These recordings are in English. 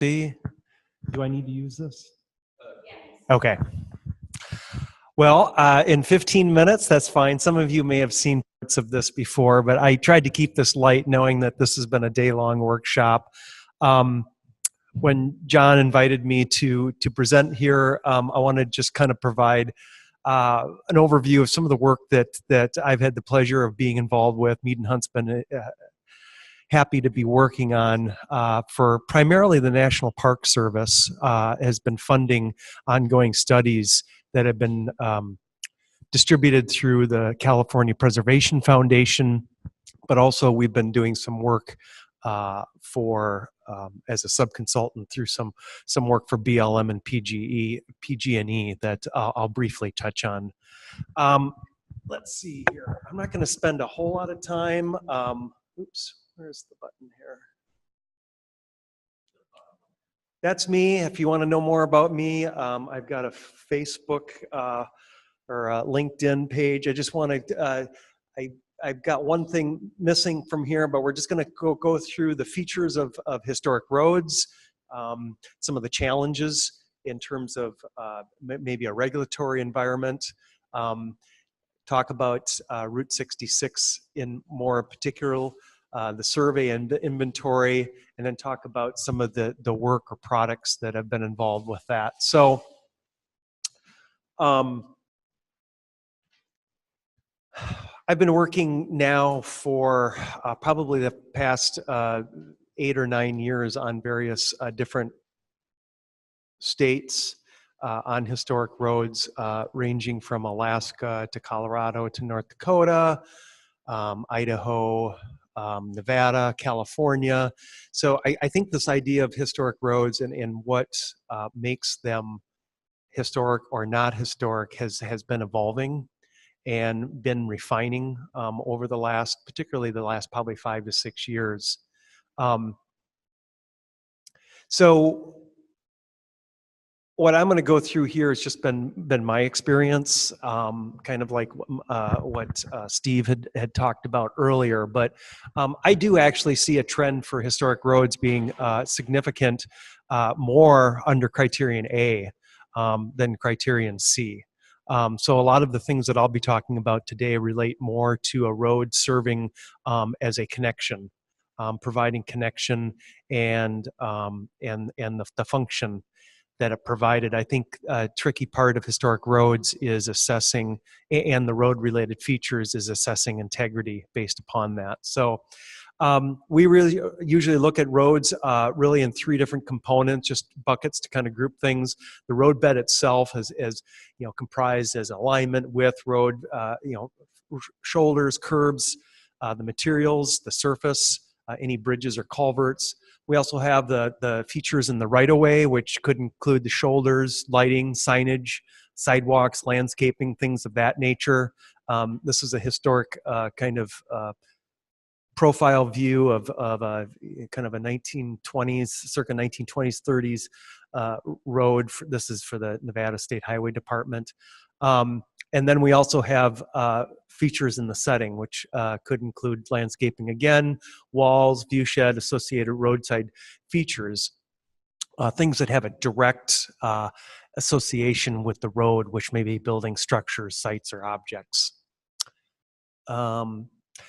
See, do I need to use this? Okay. Well, in 15 minutes, that's fine. Some of you may have seen parts of this before, but I tried to keep this light knowing that this has been a day-long workshop. When John invited me to present here, I want to just kind of provide an overview of some of the work that I've had the pleasure of being involved with. Mead and Hunt's been happy to be working on for primarily the National Park Service, has been funding ongoing studies that have been distributed through the California Preservation Foundation, but also we've been doing some work for as a subconsultant through some work for BLM and PG&E that I'll briefly touch on. Let's see here. I'm not going to spend a whole lot of time. Oops, where's the button here? That's me. If you want to know more about me, I've got a Facebook or a LinkedIn page. I just want to, I've got one thing missing from here, but we're just going to go through the features of historic roads, some of the challenges in terms of maybe a regulatory environment, talk about Route 66 in more particular, the survey and the inventory, and then talk about some of the work or products that have been involved with that. So, I've been working now for probably the past 8 or 9 years on various different states on historic roads, ranging from Alaska to Colorado to North Dakota, Idaho, Nevada, California. So I think this idea of historic roads and what makes them historic or not historic has been evolving and been refining over the last, particularly the last probably 5 to 6 years. So what I'm going to go through here has just been my experience, kind of like what Steve had talked about earlier. But I do actually see a trend for historic roads being significant more under criterion A than criterion C. So a lot of the things that I'll be talking about today relate more to a road serving as a connection, providing connection and the function that it provided. I think a tricky part of historic roads is assessing, and the road-related features is assessing integrity based upon that. So we really usually look at roads really in 3 different components, just buckets to kind of group things. The roadbed itself is comprised as alignment, width, road, shoulders, curbs, the materials, the surface, any bridges or culverts. We also have the features in the right-of-way, which could include the shoulders, lighting, signage, sidewalks, landscaping, things of that nature. This is a historic kind of profile view of a kind of a 1920s, circa 1920s, 30s road. This is for the Nevada State Highway Department. And then we also have features in the setting, which could include landscaping again, walls, view shed, associated roadside features, things that have a direct association with the road, which may be building structures, sites, or objects.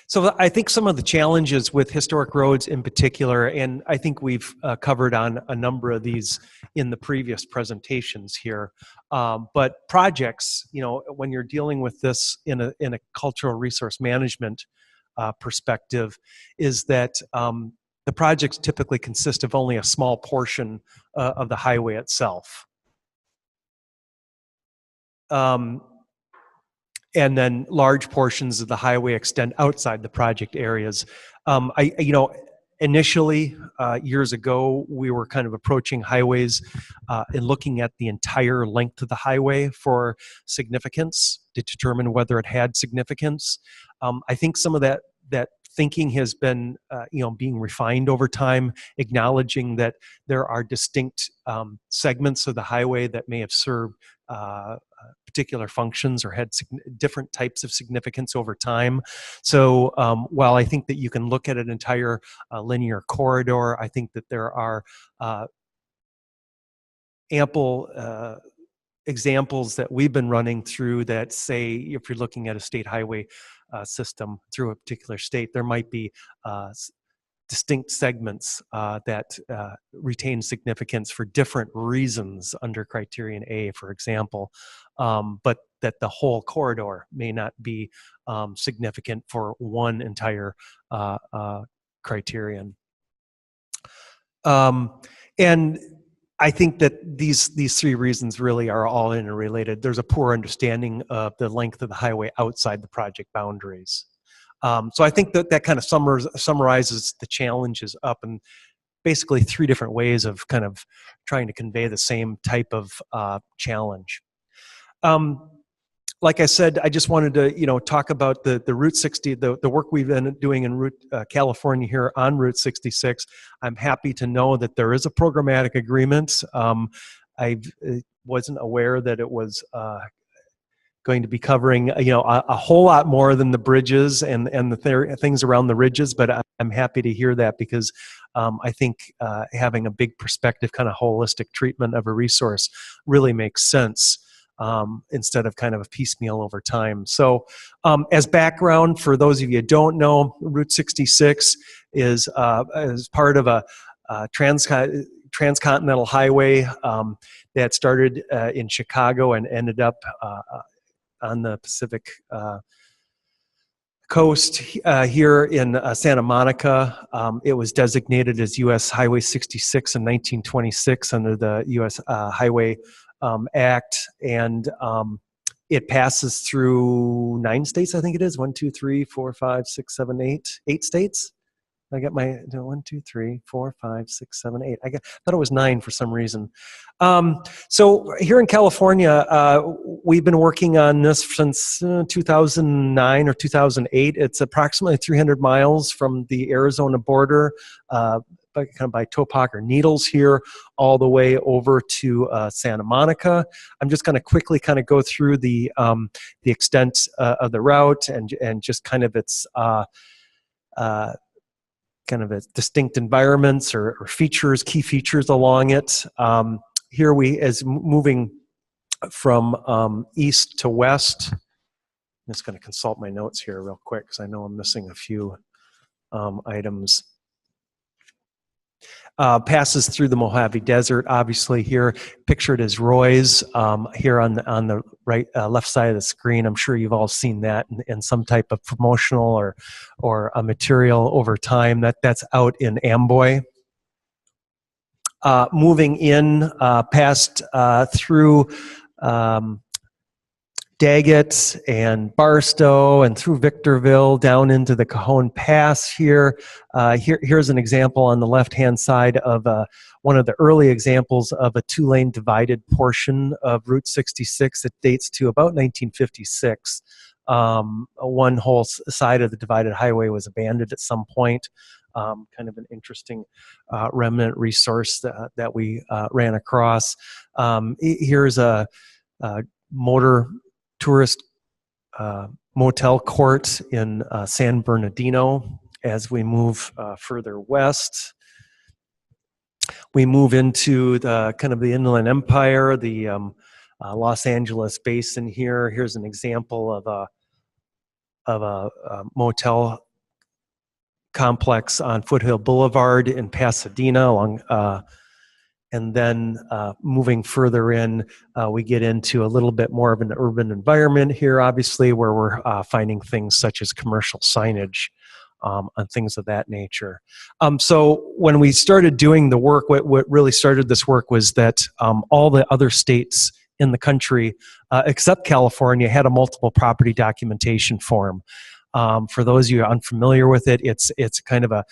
So I think some of the challenges with historic roads in particular, and I think we've covered on a number of these in the previous presentations here, but projects, when you're dealing with this in a cultural resource management perspective, is that the projects typically consist of only a small portion of the highway itself. And then large portions of the highway extend outside the project areas. Initially, years ago, we were kind of approaching highways and looking at the entire length of the highway for significance to determine whether it had significance. I think some of that thinking has been, being refined over time, acknowledging that there are distinct segments of the highway that may have served particular functions or had different types of significance over time. So while I think that you can look at an entire linear corridor, I think that there are ample examples that we've been running through that say, if you're looking at a state highway system through a particular state, there might be distinct segments that retain significance for different reasons under criterion A, for example, but that the whole corridor may not be significant for one entire criterion. And I think that these three reasons really are all interrelated. There's a poor understanding of the length of the highway outside the project boundaries. So I think that kind of summarizes the challenges up in basically three different ways of kind of trying to convey the same type of challenge. Like I said, I just wanted to talk about the Route 60, the work we've been doing in California here on Route 66. I'm happy to know that there is a programmatic agreement. I wasn't aware that it was going to be covering a whole lot more than the bridges and the things around the ridges, but I'm happy to hear that, because I think having a big perspective, kind of holistic treatment of a resource really makes sense. Instead of kind of a piecemeal over time. So as background, for those of you who don't know, Route 66 is part of a transcontinental highway that started in Chicago and ended up on the Pacific coast here in Santa Monica. It was designated as U.S. Highway 66 in 1926 under the U.S. Highway Act, and it passes through 9 states, I think it is. 1, 2, 3, 4, 5, 6, 7, 8. 8 states. I got my 1, 2, 3, 4, 5, 6, 7, 8. Thought it was 9 for some reason. So here in California, we've been working on this since 2009 or 2008. It's approximately 300 miles from the Arizona border, by Topak or Needles here, all the way over to Santa Monica. I'm just going to quickly kind of go through the extent of the route and just kind of its its distinct environments or features, key features along it. Here as moving from east to west. I'm just going to consult my notes here real quick because I know I'm missing a few items. Passes through the Mojave Desert, obviously here pictured as Roy's here on the right left side of the screen. I'm sure you've all seen that in some type of promotional or a material over time. That's out in Amboy. Moving in past through Daggett and Barstow and through Victorville down into the Cajon Pass here. Here's an example on the left-hand side of one of the early examples of a 2-lane divided portion of Route 66 that dates to about 1956. One whole side of the divided highway was abandoned at some point. Kind of an interesting remnant resource that we ran across. Here's a motor tourist motel court in San Bernardino. As we move further west, we move into the kind of the Inland Empire, the Los Angeles basin here. Here's an example of a motel complex on Foothill Boulevard in Pasadena along and then moving further in, we get into a little bit more of an urban environment here, obviously, where we're finding things such as commercial signage and things of that nature. So when we started doing the work, what really started this work was that all the other states in the country, except California, had a multiple property documentation form. For those of you unfamiliar with it, it's kind of a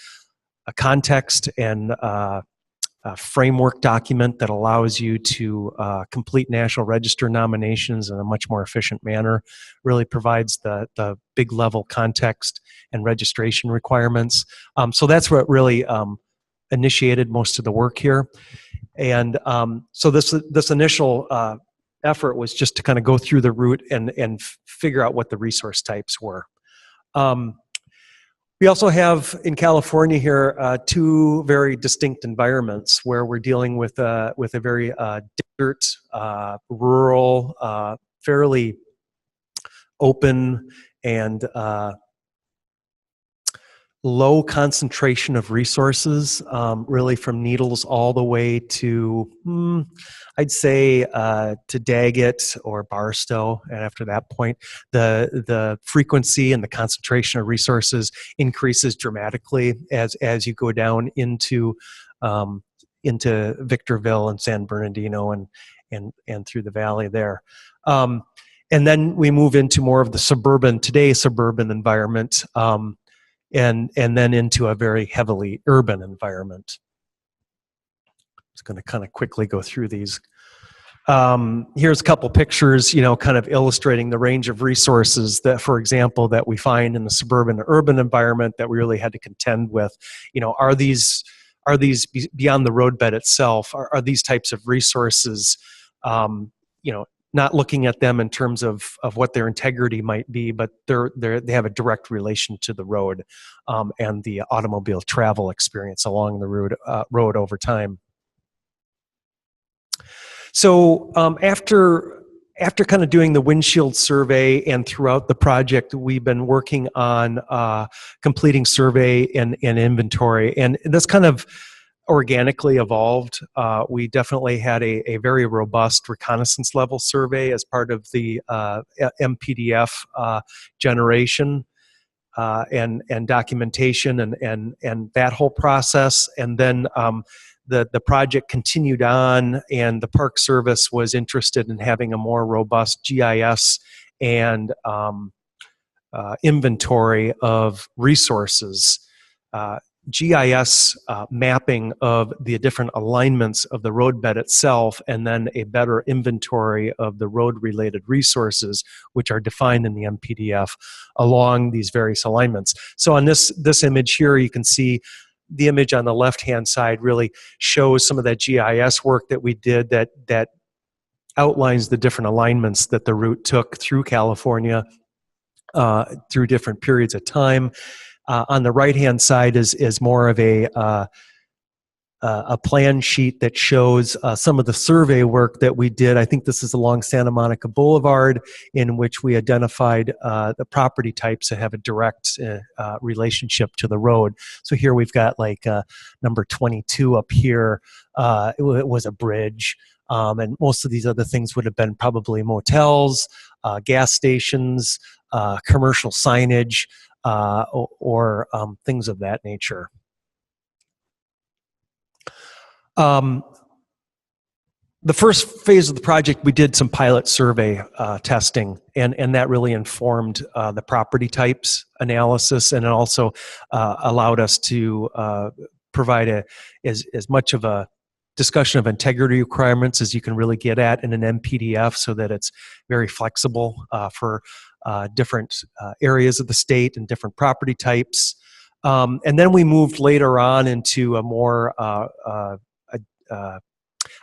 context and a framework document that allows you to complete National Register nominations in a much more efficient manner. Really provides the big level context and registration requirements. So that's what really initiated most of the work here. And so this initial effort was just to kind of go through the route and figure out what the resource types were. We also have in California here two very distinct environments where we're dealing with a very desert, rural, fairly open and low concentration of resources, really from Needles all the way to, I'd say, to Daggett or Barstow. And after that point, the frequency and the concentration of resources increases dramatically as you go down into Victorville and San Bernardino and through the valley there. And then we move into more of the suburban environment. And then into a very heavily urban environment. I'm just going to kind of quickly go through these. Here's a couple pictures, kind of illustrating the range of resources that, for example, that we find in the suburban urban environment that we really had to contend with. Are these beyond the roadbed itself? Are these types of resources, not looking at them in terms of what their integrity might be, but they have a direct relation to the road and the automobile travel experience along the road over time. So after kind of doing the windshield survey and throughout the project, we've been working on completing survey and inventory, and this kind of organically evolved. We definitely had a very robust reconnaissance level survey as part of the MPDF generation and documentation and that whole process. And then the project continued on, and the Park Service was interested in having a more robust GIS and inventory of resources. GIS mapping of the different alignments of the roadbed itself, and then a better inventory of the road-related resources, which are defined in the MPDF along these various alignments. So on this image here, you can see the image on the left-hand side really shows some of that GIS work that we did that outlines the different alignments that the route took through California through different periods of time. On the right-hand side is more of a plan sheet that shows some of the survey work that we did. I think this is along Santa Monica Boulevard, in which we identified the property types that have a direct relationship to the road. So here we've got like number 22 up here. It was a bridge. And most of these other things would have been probably motels, gas stations, commercial signage, or things of that nature. The first phase of the project, we did some pilot survey testing, and that really informed the property types analysis, and it also allowed us to provide as much of a discussion of integrity requirements as you can really get at in an MPDF, so that it's very flexible for different areas of the state and different property types. And then we moved later on into a more,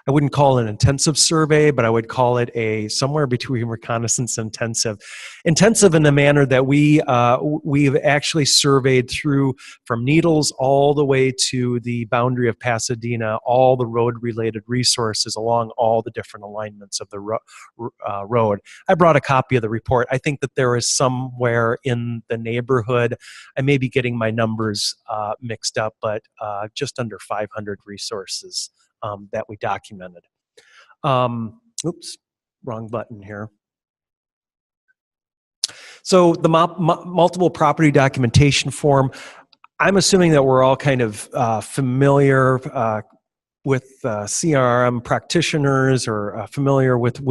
I wouldn't call it an intensive survey, but I would call it a somewhere between reconnaissance and intensive. Intensive in the manner that we've actually surveyed through from Needles all the way to the boundary of Pasadena, all the road-related resources along all the different alignments of the road. I brought a copy of the report. I think that there is somewhere in the neighborhood, I may be getting my numbers mixed up, but just under 500 resources that we documented. Oops, wrong button here. So the multiple property documentation form, I'm assuming that we're all kind of familiar with CRM practitioners or familiar with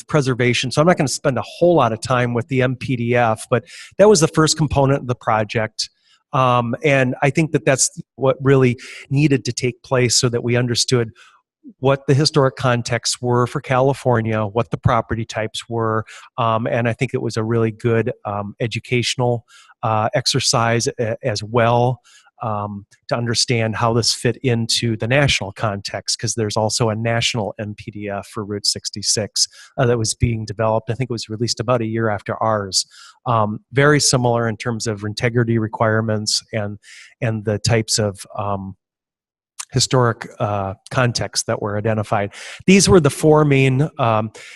preservation. So I'm not going to spend a whole lot of time with the MPDF, but that was the first component of the project. And I think that that's what really needed to take place, so that we understood what the historic contexts were for California, what the property types were, and I think it was a really good educational exercise as well, to understand how this fit into the national context, because there's also a national MPDF for Route 66 that was being developed. I think it was released about a year after ours. Very similar in terms of integrity requirements and the types of historic contexts that were identified. These were the four main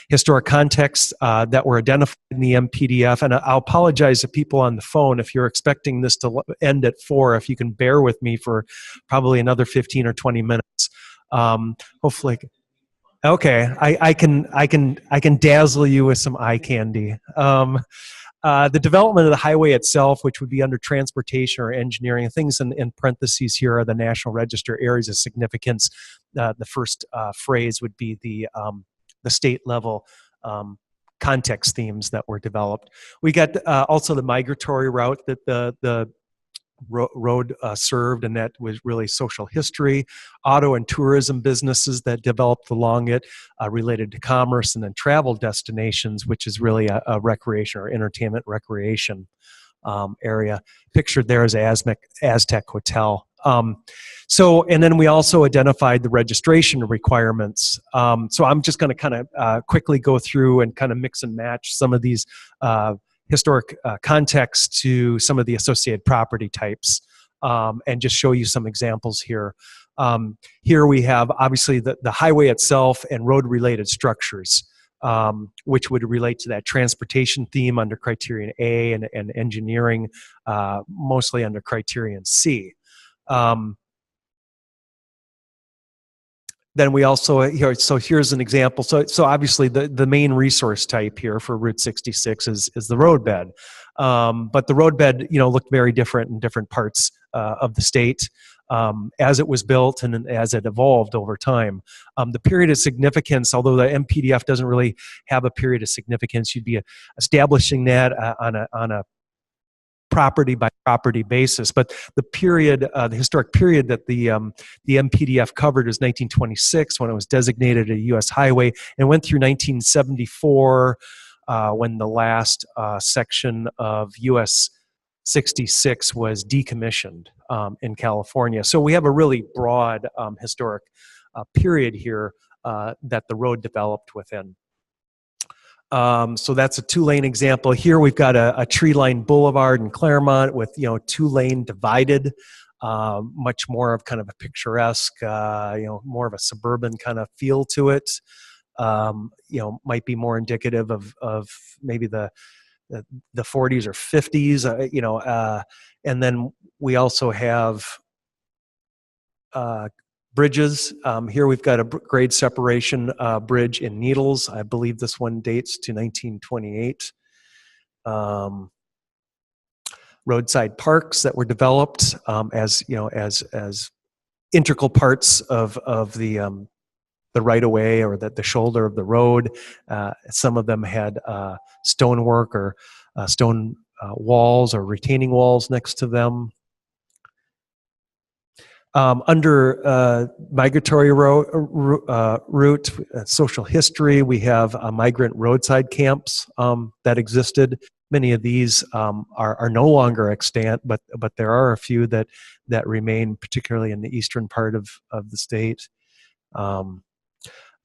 historic contexts that were identified in the MPDF. And I'll apologize to people on the phone if you're expecting this to end at 4. If you can bear with me for probably another 15 or 20 minutes. Hopefully. Okay, I can dazzle you with some eye candy. The development of the highway itself, which would be under transportation or engineering, things in parentheses here are the National Register areas of significance. The first phrase would be the state level context themes that were developed. We got also the migratory route that the road served, and that was really social history, auto and tourism businesses that developed along it, related to commerce, and then travel destinations, which is really a recreation or entertainment recreation area. Pictured there is Aztec Hotel. And then we also identified the registration requirements. So I'm just going to kind of quickly go through and kind of mix and match some of these historic context to some of the associated property types, and just show you some examples here. Here we have obviously the highway itself and road-related structures, which would relate to that transportation theme under criterion A, and engineering mostly under criterion C. Then we also, so here's an example. So obviously the main resource type here for Route 66 is the roadbed. But the roadbed, looked very different in different parts of the state as it was built and as it evolved over time. The period of significance, although the MPDF doesn't really have a period of significance, you'd be establishing that on a property by property basis. But the period, the historic period that the MPDF covered was 1926, when it was designated a U.S. highway, and went through 1974 when the last section of U.S. 66 was decommissioned in California. So we have a really broad historic period here that the road developed within. So that's a 2-lane example. Here we've got a tree-lined boulevard in Claremont with 2-lane divided, much more of kind of a picturesque, more of a suburban kind of feel to it. Might be more indicative of maybe the 40s or 50s. And then we also have bridges. Here we've got a grade separation bridge in Needles. I believe this one dates to 1928. Roadside parks that were developed as integral parts of the right of way, or the shoulder of the road. Some of them had stonework or stone walls or retaining walls next to them. Under migratory route, social history, we have migrant roadside camps that existed. Many of these are no longer extant, but there are a few that remain, particularly in the eastern part of the state.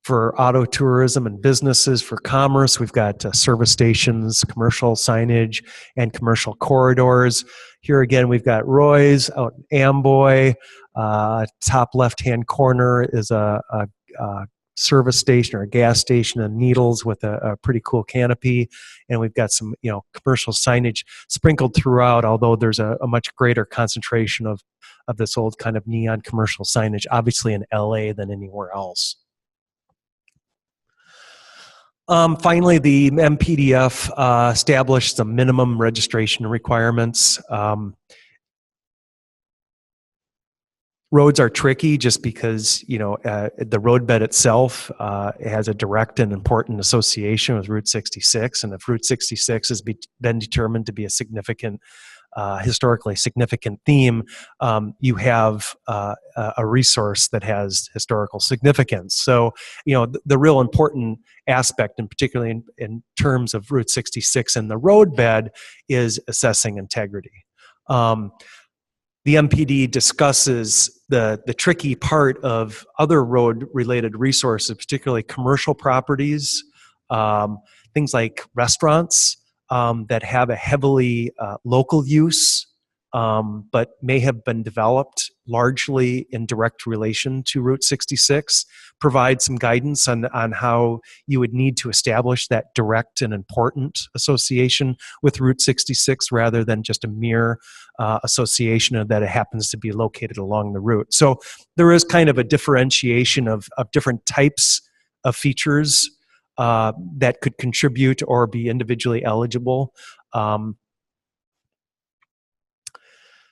For auto tourism and businesses, for commerce, we've got service stations, commercial signage, and commercial corridors. Here again, we've got Roy's out in Amboy. Top left-hand corner is a service station or a gas station in Needles with a pretty cool canopy. And we've got some commercial signage sprinkled throughout, although there's a much greater concentration of this old kind of neon commercial signage, obviously in LA than anywhere else. Finally, the MPDF established some minimum registration requirements. Roads are tricky just because, the roadbed itself has a direct and important association with Route 66. And if Route 66 has been determined to be a significant, historically significant theme, you have a resource that has historical significance. So, the real important aspect, and particularly in terms of Route 66 and the roadbed, is assessing integrity. The MPD discusses the tricky part of other road-related resources, particularly commercial properties, things like restaurants, that have a heavily local use, but may have been developed largely in direct relation to Route 66, provide some guidance on how you would need to establish that direct and important association with Route 66 rather than just a mere association that it happens to be located along the route. So there is kind of a differentiation of different types of features that could contribute or be individually eligible.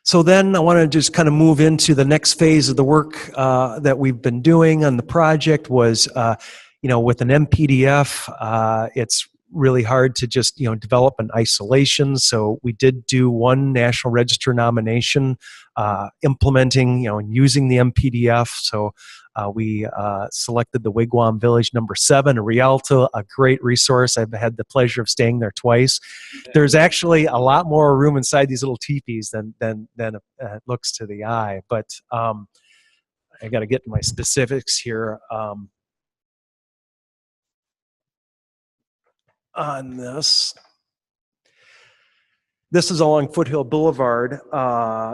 So then I want to just kind of move into the next phase of the work that we've been doing on the project was, with an MPDF, it's really hard to just, develop an isolation. So we did do one National Register nomination implementing, and using the MPDF. So we selected the Wigwam Village number 7, a Rialto, a great resource. I've had the pleasure of staying there twice. There's actually a lot more room inside these little teepees than it looks to the eye. But I got to get to my specifics here on this. This is along Foothill Boulevard.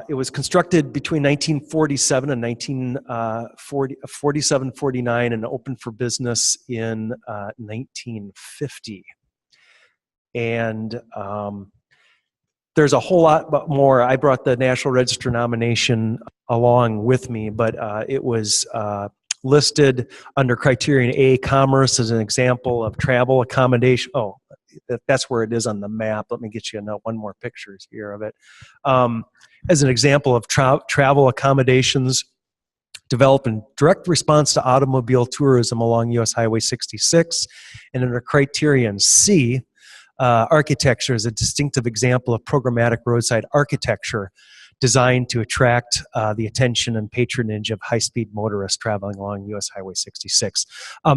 It was constructed between 1947 and 1947-49 and opened for business in 1950. And there's a whole lot more. I brought the National Register nomination along with me, but it was listed under Criterion A, Commerce, as an example of travel accommodation. Oh, that's where it is on the map. Let me get you one more picture here of it. As an example of travel accommodations developed in direct response to automobile tourism along US Highway 66, and under Criterion C, architecture is a distinctive example of programmatic roadside architecture designed to attract the attention and patronage of high-speed motorists traveling along US Highway 66.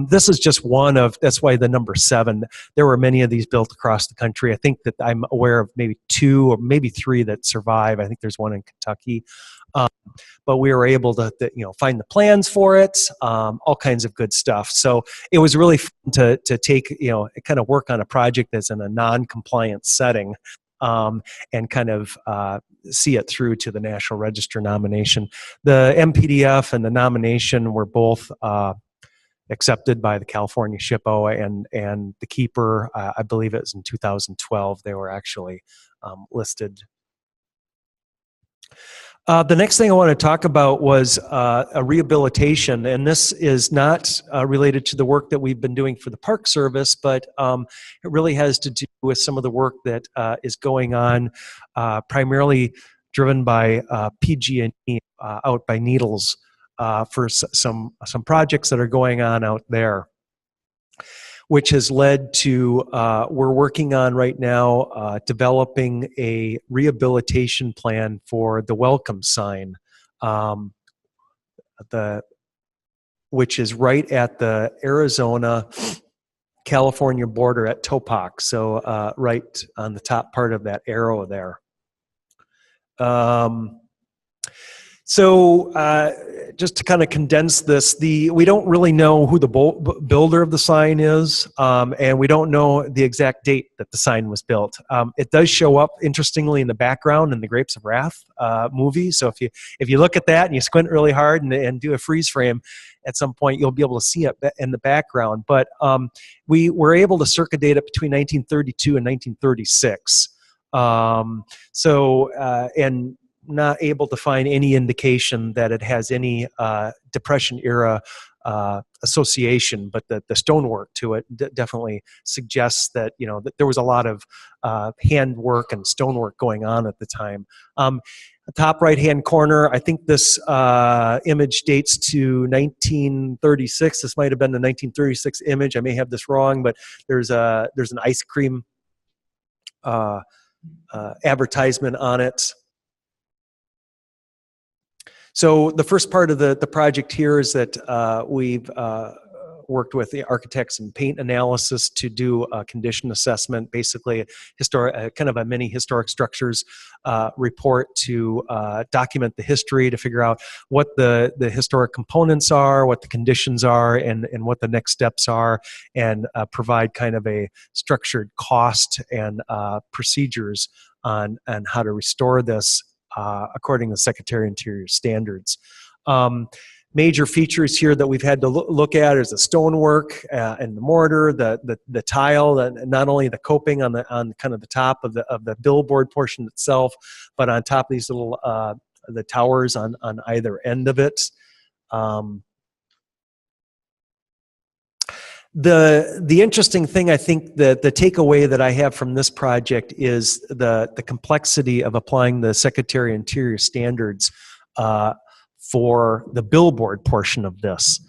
This is just one of, that's why the number 7. There were many of these built across the country. I think that I'm aware of maybe 2 or maybe 3 that survive. I think there's one in Kentucky. But we were able to find the plans for it, all kinds of good stuff. So it was really fun to take, kind of work on a project that's in a non-compliant setting, and kind of see it through to the National Register nomination. The MPDF and the nomination were both accepted by the California SHPO and the Keeper. I believe it was in 2012. They were actually listed. The next thing I want to talk about was a rehabilitation, and this is not related to the work that we've been doing for the Park Service, but it really has to do with some of the work that is going on, primarily driven by PG&E out by Needles for some projects that are going on out there, which has led to, we're working on right now developing a rehabilitation plan for the welcome sign, which is right at the Arizona-California border at Topak, so right on the top part of that arrow there. So just to kind of condense this, we don't really know who the builder of the sign is, and we don't know the exact date that the sign was built. It does show up, interestingly, in the background in the Grapes of Wrath movie. So if you look at that and you squint really hard and do a freeze frame, at some point you'll be able to see it in the background. But we were able to circadate it between 1932 and 1936. And not able to find any indication that it has any Depression era association, but the stonework to it definitely suggests that that there was a lot of handwork and stonework going on at the time. The top right hand corner, I think this image dates to 1936. This might have been the 1936 image. I may have this wrong, but there's an ice cream advertisement on it. So the first part of the project here is that we're worked with the architects and paint analysis to do a condition assessment, basically kind of a mini historic structures report to document the history, to figure out what the historic components are, what the conditions are, and what the next steps are, and provide kind of a structured cost and procedures on how to restore this according to Secretary of Interior standards. Major features here that we've had to look at is the stonework and the mortar, the tile, not only the coping on kind of the top of the billboard portion itself, but on top of these little the towers on either end of it. The interesting thing, I think, that the takeaway that I have from this project is the complexity of applying the Secretary of Interior standards for the billboard portion of this,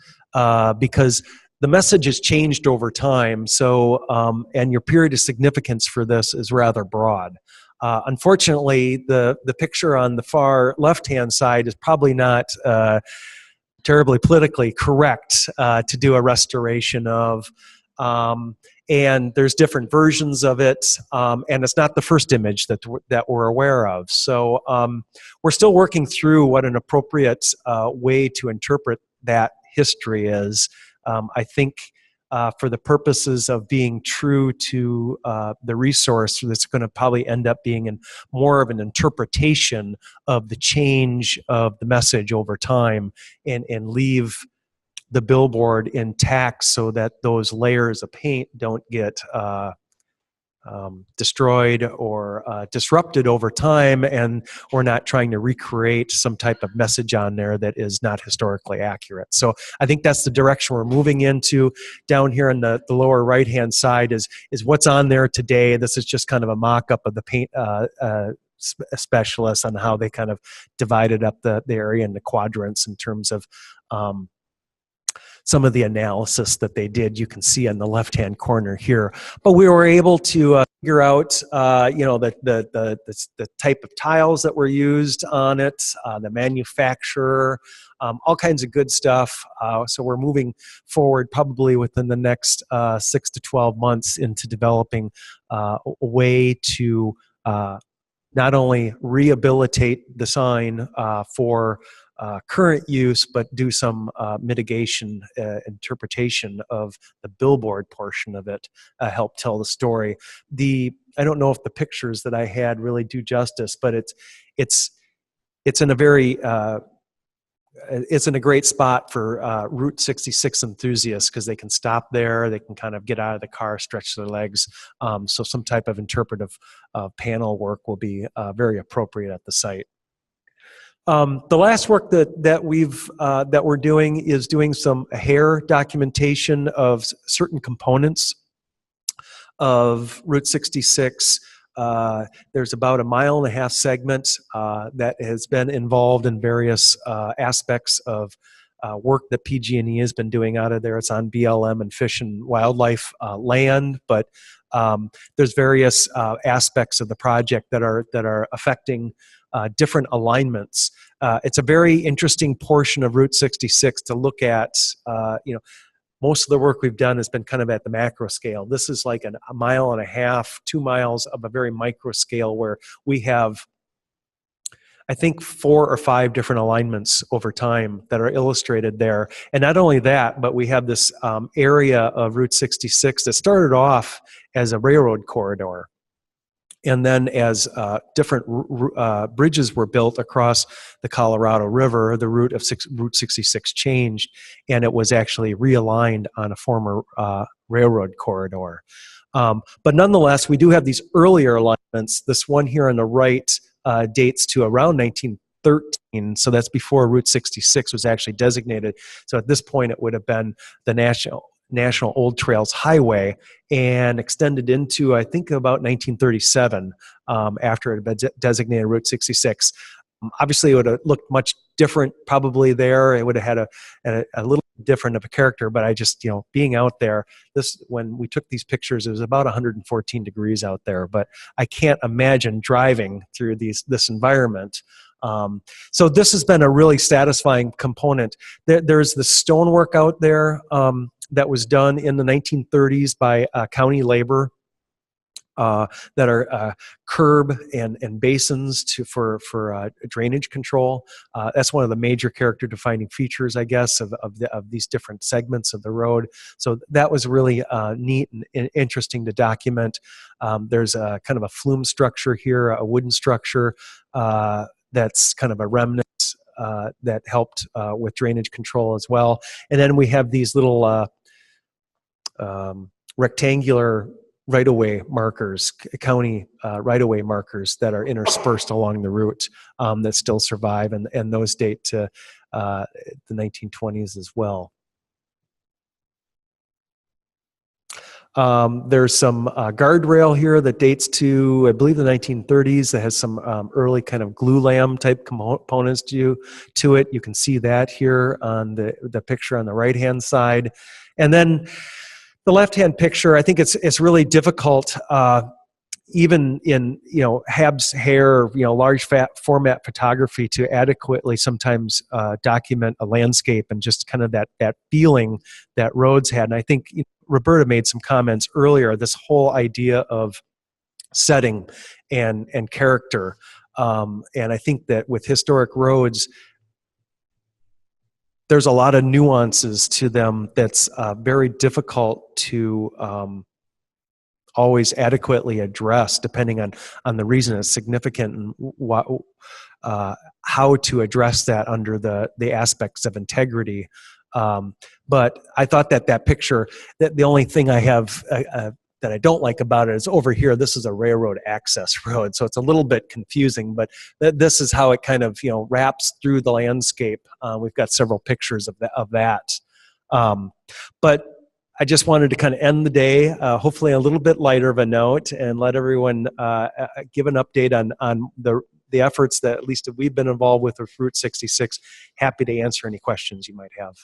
because the message has changed over time. So, and your period of significance for this is rather broad. Unfortunately, the picture on the far left-hand side is probably not terribly politically correct to do a restoration of. And there's different versions of it, and it's not the first image that we're aware of. So we're still working through what an appropriate way to interpret that history is. I think for the purposes of being true to the resource, that's going to probably end up being more of an interpretation of the change of the message over time, and leave the billboard intact so that those layers of paint don't get destroyed or disrupted over time, and we're not trying to recreate some type of message on there that is not historically accurate. So I think that's the direction we're moving into. Down here on the lower right hand side is what's on there today. This is just kind of a mock-up of the paint specialists on how they kind of divided up the area into quadrants in terms of some of the analysis that they did. You can see on the left-hand corner here. But we were able to figure out, you know, the type of tiles that were used on it, the manufacturer, all kinds of good stuff. So we're moving forward probably within the next 6 to 12 months into developing a way to not only rehabilitate the sign for current use, but do some mitigation interpretation of the billboard portion of it, help tell the story. I don't know if the pictures that I had really do justice, but it's in a very it's in a great spot for Route 66 enthusiasts, because they can stop there, they can kind of get out of the car, stretch their legs. So some type of interpretive panel work will be very appropriate at the site. The last work that we're doing is doing some hair documentation of certain components of Route 66. There's about a 1.5 mile segment that has been involved in various aspects of work that PG&E has been doing out of there. It's on BLM and Fish and Wildlife land, but there's various aspects of the project that are affecting different alignments. It's a very interesting portion of Route 66 to look at. You know, most of the work we've done has been kind of at the macro scale. This is like 1.5 miles, 2 miles of a very micro scale, where we have, I think, 4 or 5 different alignments over time that are illustrated there. And not only that, but we have this area of Route 66 that started off as a railroad corridor. And then as different bridges were built across the Colorado River, the route of Route 66 changed, and it was actually realigned on a former railroad corridor. But nonetheless, we do have these earlier alignments. This one here on the right dates to around 1913, so that's before Route 66 was actually designated. So at this point, it would have been the National Old Trails Highway, and extended into, I think, about 1937 after it had been designated Route 66. Obviously, it would have looked much different probably there. It would have had a little different of a character, but I just, you know, being out there, when we took these pictures, it was about 114 degrees out there, but I can't imagine driving through this environment. So this has been a really satisfying component. There's the stonework out there that was done in the 1930s by county labor, that are curb and basins for drainage control. That's one of the major character defining features, I guess, of these different segments of the road. So that was really neat and interesting to document. There's a kind of a flume structure here, a wooden structure that's kind of a remnant that helped with drainage control as well. And then we have these little rectangular right-of-way markers, county right-of-way markers that are interspersed along the route that still survive, and those date to the 1920s as well. There's some guardrail here that dates to, I believe, the 1930s, that has some early kind of glue lamb type components to it. You can see that here on the picture on the right-hand side. And then the left-hand picture, I think it's really difficult, even in Hab's hair, large format photography, to adequately sometimes document a landscape and just kind of that feeling that roads had. And I think Roberta made some comments earlier. This whole idea of setting and character, and I think that with historic roads, there's a lot of nuances to them that's very difficult to always adequately address, depending on the reason it's significant and how to address that under the aspects of integrity. But I thought that picture, that the only thing I have that I don't like about it is over here, this is a railroad access road, so it's a little bit confusing, but this is how it kind of wraps through the landscape. We've got several pictures of that. But I just wanted to kind of end the day, hopefully a little bit lighter of a note, and let everyone give an update on the efforts that at least we've been involved with Route 66. Happy to answer any questions you might have.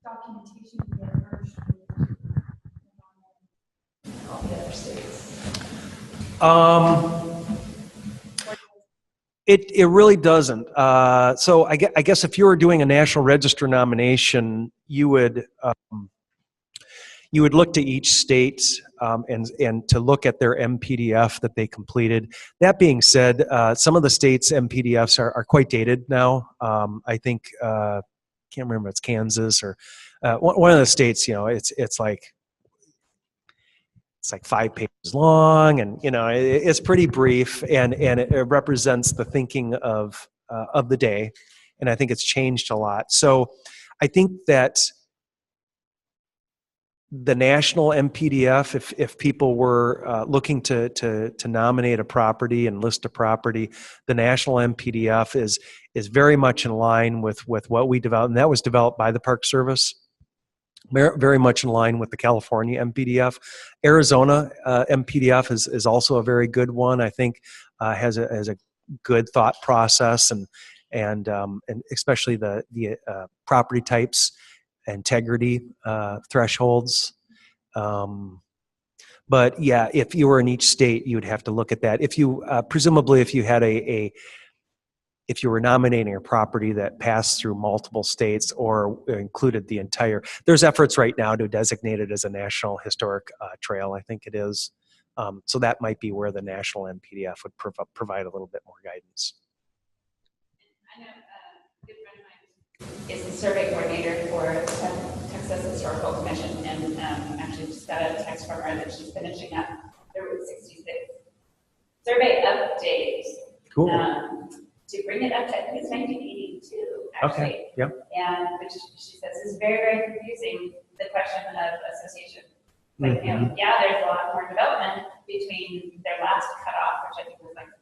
Documentation merged with all the other states? It really doesn't. So I guess if you were doing a National Register nomination, you would look to each state and to look at their MPDF that they completed. That being said, some of the states' MPDFs are quite dated now. I think can't remember if it's Kansas or one of the states. It's like 5 pages long, and it's pretty brief, and it represents the thinking of the day, and I think it's changed a lot. So I think that the national MPDF, if people were looking to nominate a property and list a property, the national MPDF is very much in line with what we developed, and that was developed by the Park Service. Very much in line with the California MPDF. Arizona MPDF is also a very good one. I think has a good thought process, and especially the property types, integrity thresholds. But yeah, if you were in each state, you would have to look at that. If you presumably, if you had if you were nominating a property that passed through multiple states or included the entire, there's efforts right now to designate it as a national historic trail, I think it is. So that might be where the national MPDF would provide a little bit more guidance. I know a good friend of mine is the survey coordinator for Texas Historical Commission, and actually just got a text from her that she's finishing up the Route 66 survey update. Cool. To bring it up to, I think it's 1982, actually. Okay. Yep. And which she says is very, very confusing, the question of association. Like, yeah, there's a lot more development between their last cutoff, which I think was like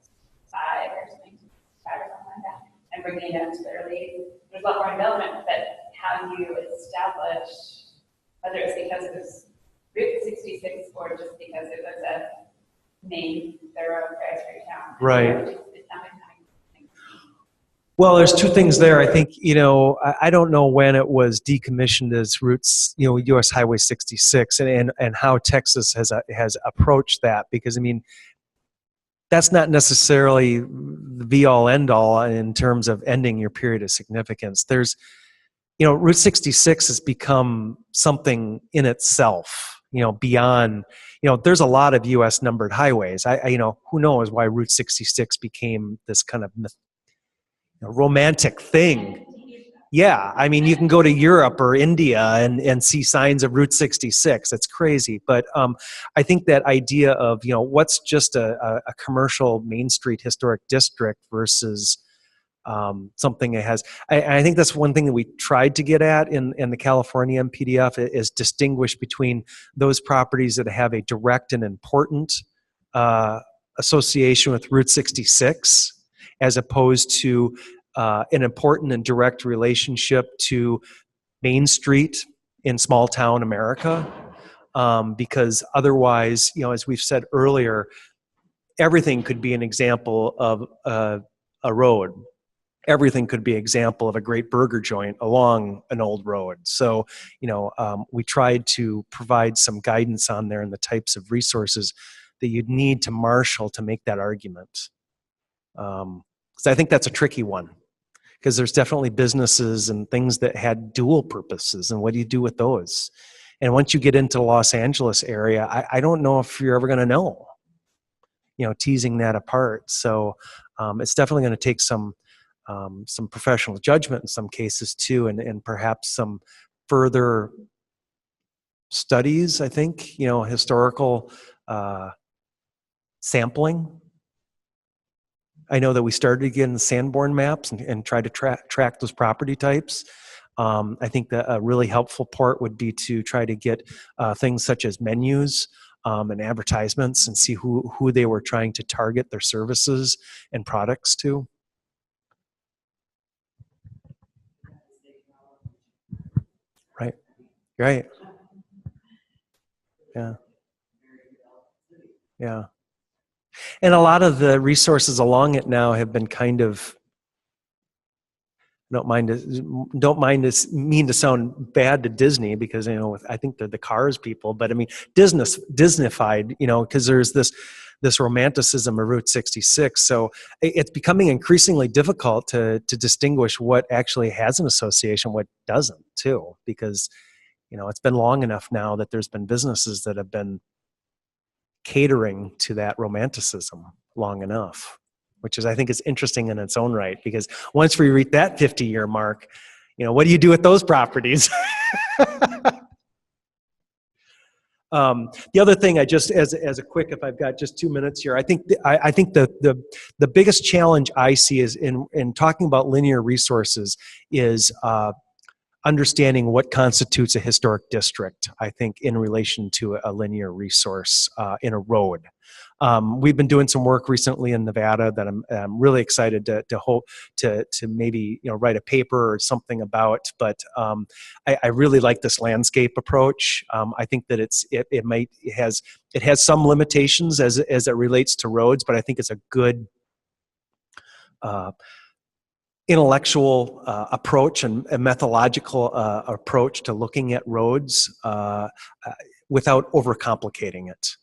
5 or something like that, and bringing it up to the early. There's a lot more development, but how do you establish whether it's because it was Route 66 or just because it was a main thoroughfare through town? Right. Well, there's two things there. I think, I don't know when it was decommissioned as routes, US Highway 66, and how Texas has approached that, because I mean, that's not necessarily the be all end all in terms of ending your period of significance. There's, Route 66 has become something in itself, beyond, there's a lot of US numbered highways. Who knows why Route 66 became this kind of romantic thing. Yeah, I mean, you can go to Europe or India and see signs of Route 66. It's crazy. But I think that idea of, what's just a commercial Main Street historic district versus something it has. I think that's one thing that we tried to get at in the California MPDF is distinguish between those properties that have a direct and important association with Route 66, as opposed to an important and direct relationship to Main Street in small town America. Because otherwise, as we've said earlier, everything could be an example of a road. Everything could be an example of a great burger joint along an old road. So, we tried to provide some guidance on there and the types of resources that you'd need to marshal to make that argument. Because I think that's a tricky one, because there's definitely businesses and things that had dual purposes, and what do you do with those? And once you get into the Los Angeles area, I don't know if you're ever going to know, teasing that apart. So it's definitely going to take some professional judgment in some cases too, and perhaps some further studies, I think, historical sampling. I know that we started again Sanborn maps and try to track those property types. I think that a really helpful part would be to try to get things such as menus and advertisements, and see who they were trying to target their services and products to. Right. Right. Yeah. Yeah. And a lot of the resources along it now have been kind of, don't mind this, mean to sound bad to Disney, because I think they're the Cars people, but I mean Disneyfied, because there's this romanticism of Route 66. So it's becoming increasingly difficult to distinguish what actually has an association, what doesn't too, because it's been long enough now that there's been businesses that have been catering to that romanticism long enough, which I think is interesting in its own right, because once we reach that 50-year mark, what do you do with those properties? The other thing, I just as a quick, if I've got just 2 minutes here, I think the biggest challenge I see is in talking about linear resources is understanding what constitutes a historic district, I think, in relation to a linear resource in a road. We've been doing some work recently in Nevada that I'm really excited to hope to maybe write a paper or something about. But I really like this landscape approach. I think that it has some limitations as it relates to roads, but I think it's a good intellectual approach and a methodological approach to looking at roads without overcomplicating it.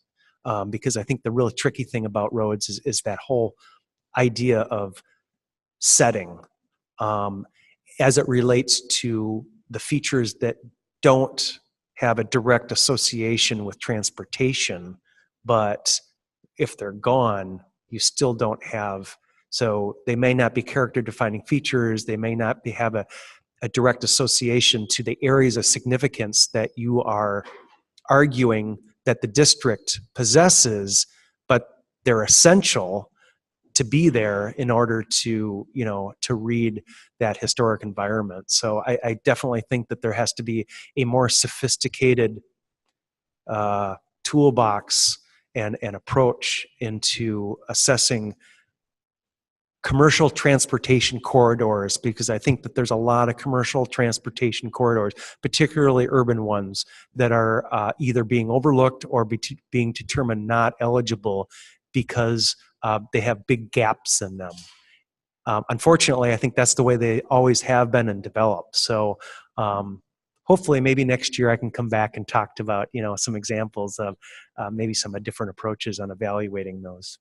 Because I think the really tricky thing about roads is that whole idea of setting as it relates to the features that don't have a direct association with transportation, but if they're gone, you still don't have. So they may not be character defining features. They may not have a direct association to the areas of significance that you are arguing that the district possesses, but they're essential to be there in order to read that historic environment. So I definitely think that there has to be a more sophisticated toolbox and approach into assessing commercial transportation corridors, because I think that there's a lot of commercial transportation corridors, particularly urban ones, that are either being overlooked or being determined not eligible because they have big gaps in them. unfortunately, I think that's the way they always have been and developed. So hopefully maybe next year I can come back and talk about, some examples of maybe some different approaches on evaluating those.